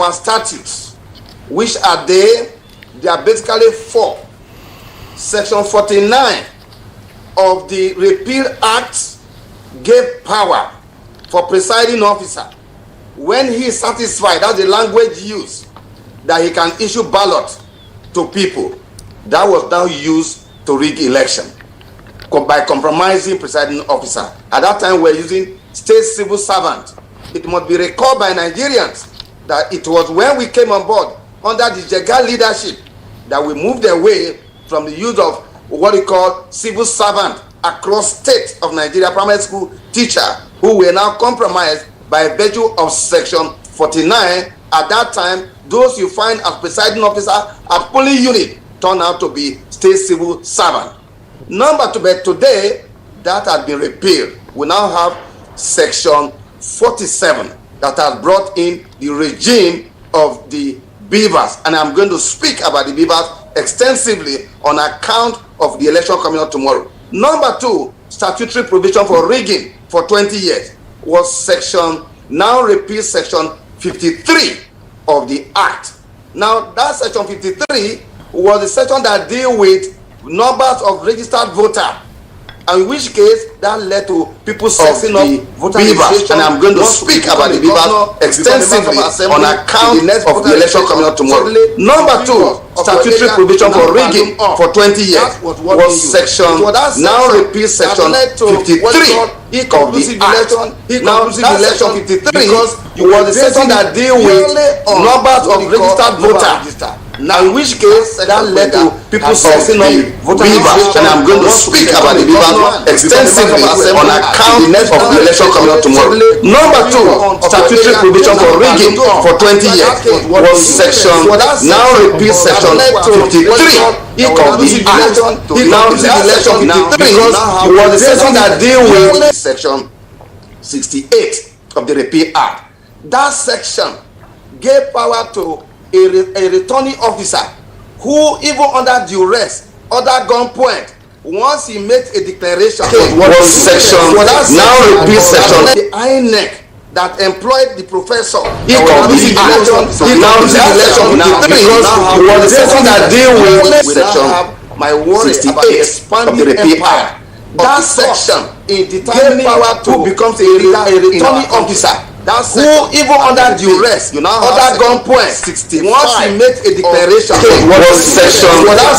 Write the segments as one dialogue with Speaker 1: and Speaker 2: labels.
Speaker 1: our statutes, which are there. They are basically 4. Section 49 of the Repeal Act gave power for presiding officer, when he is satisfied, that's the language used, that he can issue ballot to people. That was now used to rig election by compromising presiding officer. At that time, we're using state civil servant. It must be recalled by Nigerians that it was when we came on board under the Jega leadership that we moved away from the use of what we call civil servant across state of Nigeria, primary school teacher, who were now compromised by virtue of section 49. At that time, those you find as presiding officer at polling unit turned out to be state civil servant. Number 2, but today that has been repealed. We now have section 47 that has brought in the regime of the beavers, and I'm going to speak about the beavers extensively on account of the election coming up tomorrow. Number 2, statutory provision for rigging for 20 years was section, now repeals section 53 of the Act. Now that section 53 was the section that deal with numbers of registered voters, and in which case that led to people setting up beavers, and I'm going to speak about the beavers extensively on account of the election coming up tomorrow. Number 2, statutory provision for rigging for 20 years was section, now repeals section 53 of the Act. Now that section 53 was the section that deal with numbers of registered voters. Now, in which case that led to people setting up beavers, and I'm going to speak about the beavers extensively on account of the election coming up tomorrow. Number 2, statutory provision for rigging for 20 years was section, now repeals section 53 of the Act. Now, this election 53 was the section that deal with section 68 of the Repeal Act. That section gave power to a returning officer who, even under duress, under gunpoint, once he makes a declaration, was section, now repeals section, the INEC that employed the professor, he completed the election, now the election was the section that deal with section, my worry about the expanding empire. That section in determining power to become a returning officer, that's who, even under duress, under gunpoint, once he makes a declaration, was section,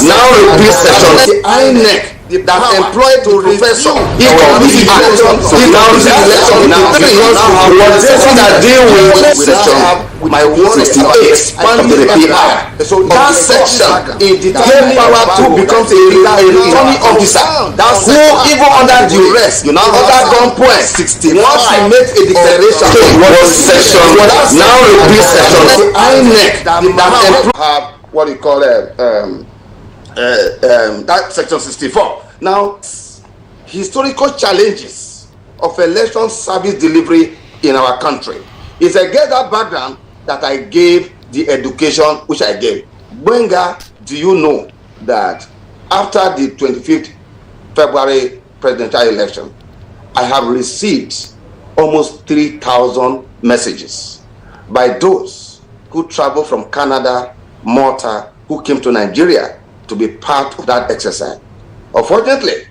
Speaker 1: now repeals section, the INEC that employed the professor, he completed the election, now the election was the section that deal with section, my worry about the expanding empire. So that section in determining power to become a returning officer, that's who, even under duress, under gunpoint, once he makes a declaration, was section, now repeals section, the INEC that have what you call that section 64. Now, historical challenges of election service delivery in our country. It's against that background that I gave the education which I gave. Benga, do you know that after the 25th February presidential election, I have received almost 3,000 messages by those who traveled from Canada, Malta, who came to Nigeria to be part of that exercise. Unfortunately,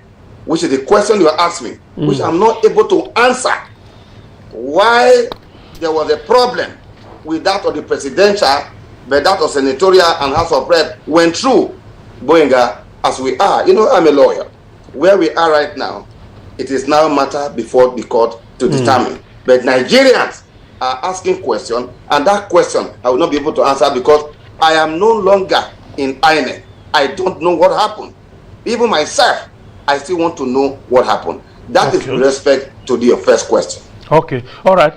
Speaker 1: which is the question you asked me, which I'm not able to answer, why there was a problem with that of the presidential, but that of senatorial and House of Rep went through. Boinga, as we are, I'm a lawyer. Where we are right now, it is now a matter before the court to determine. But Nigerians are asking questions, and that question I will not be able to answer because I am no longer in INEC. I don't know what happened. Even myself, I still want to know what happened. That is with respect to your first question.
Speaker 2: Okay, all right.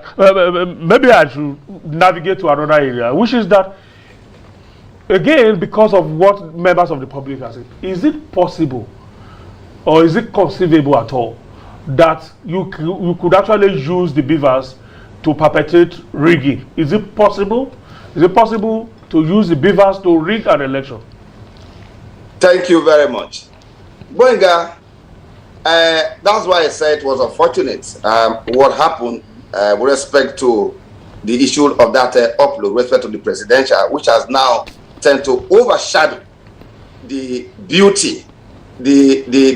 Speaker 2: Maybe I should navigate to another area, which is that, again, because of what members of the public are saying, is it possible or is it conceivable at all that you could actually use the beavers to perpetrate rigging? Is it possible? Is it possible to use the beavers to rig an election?
Speaker 1: Thank you very much. Boinga, that's why I said it was unfortunate what happened with respect to the issue of that upload with respect to the presidential, which has now tend to overshadow the beauty, the